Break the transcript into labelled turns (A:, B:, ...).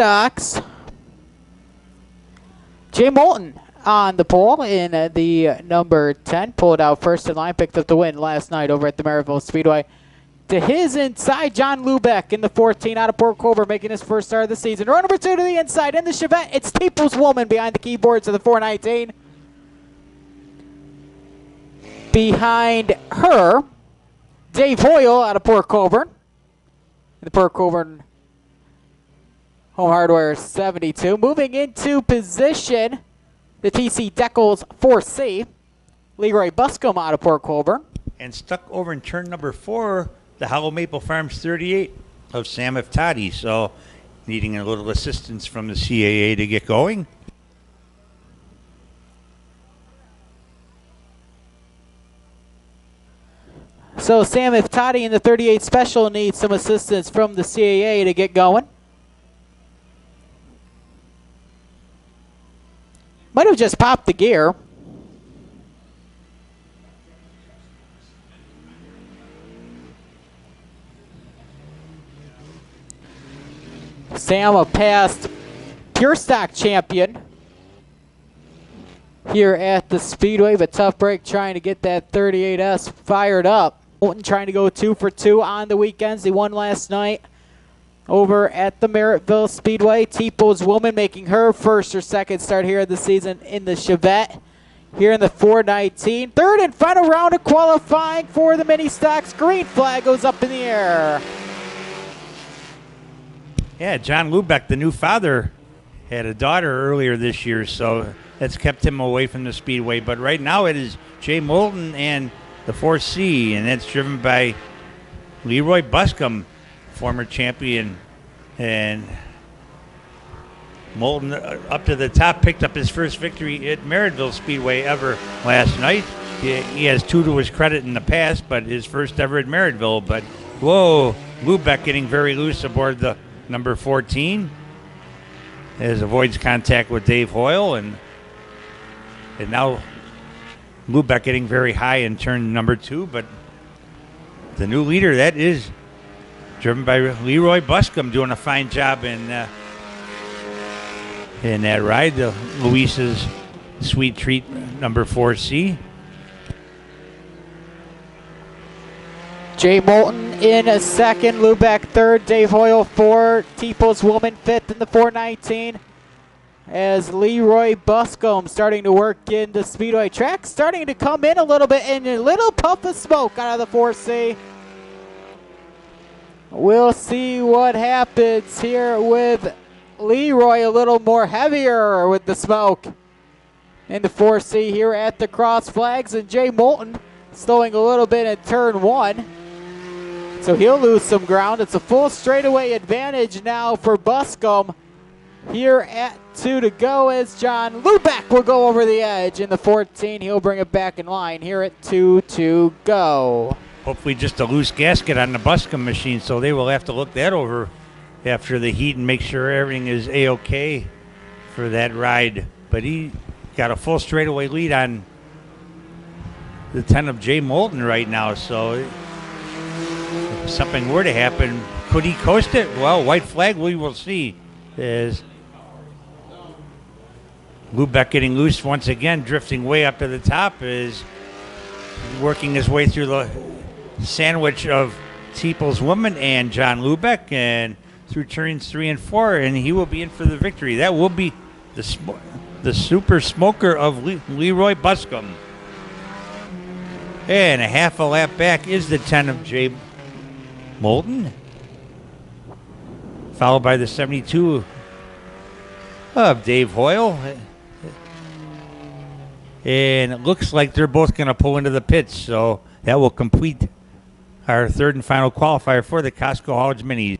A: stocks. Jay Moulton on the pole in the number 10. Pulled out first in line, picked up the win last night over at the Maryville Speedway. To his inside, John Lubeck in the 14 out of Port Colborne, making his first start of the season. Row number 2 to the inside in the Chevette. It's Peoples Woman behind the keyboards of the 419. Behind her, Dave Hoyle out of Port Colborne. The Port Colborne Home Hardware 72. Moving into position, the TC Decals 4C. Leroy Buscombe out of Port Colborne.
B: And stuck over in turn number 4, the Hollow Maple Farms 38 of Sam Iftadi. So needing a little assistance from the CAA to get going.
A: So Sam Iftadi in the 38 Special needs some assistance from the CAA to get going. Might have just popped the gear. Sam, a past Pure Stock champion here at the Speedway, but tough break trying to get that 38S fired up. Moulton trying to go 2 for 2 on the weekends. He won last night over at the Merrittville Speedway. Peoples Woman making her first or second start here of the season in the Chevette here in the 419. Third and final round of qualifying for the mini stocks. Green flag goes up in the air.
B: Yeah, John Lubeck, the new father, had a daughter earlier this year, so that's kept him away from the Speedway. But right now it is Jay Moulton and the 4C, and that's driven by Leroy Buscombe, former champion. And Moulton up to the top, picked up his first victory at Merrittville Speedway ever last night. He has 2 to his credit in the past, but his first ever at Merrittville. But, whoa, Lubeck getting very loose aboard the number 14 as avoids contact with Dave Hoyle, and now Lubeck getting very high in turn number 2, but the new leader, that is driven by Leroy Buscombe, doing a fine job in that ride. The Luis's Sweet Treat number 4C.
A: Jay Moulton in a second, Lubeck third, Dave Hoyle 4, Peoples Woman 5th in the 419. As Leroy Buscombe starting to work in the Speedway track, starting to come in a little bit, and a little puff of smoke out of the 4C. We'll see what happens here with Leroy, a little more heavier with the smoke in the 4C here at the Cross Flags, and Jay Moulton slowing a little bit in turn 1. So he'll lose some ground. It's a full straightaway advantage now for Buscombe here at 2 to go, as John Lubeck will go over the edge in the 14. He'll bring it back in line here at 2 to go.
B: Hopefully just a loose gasket on the Buscombe machine, so they will have to look that over after the heat and make sure everything is A-OK for that ride. But he got a full straightaway lead on the 10 of Jay Moulton right now, so if something were to happen, could he coast it? Well, white flag, we will see. As Lubeck getting loose once again, drifting way up to the top, is working his way through the sandwich of Peoples Woman and John Lubeck, and through turns 3 and 4, and he will be in for the victory. That will be the super smoker of Leroy Buscombe. And a half a lap back is the 10 of Jay Moulton, followed by the 72 of Dave Hoyle. And it looks like they're both going to pull into the pits, so that will complete our third and final qualifier for the Costco Haulage Minis.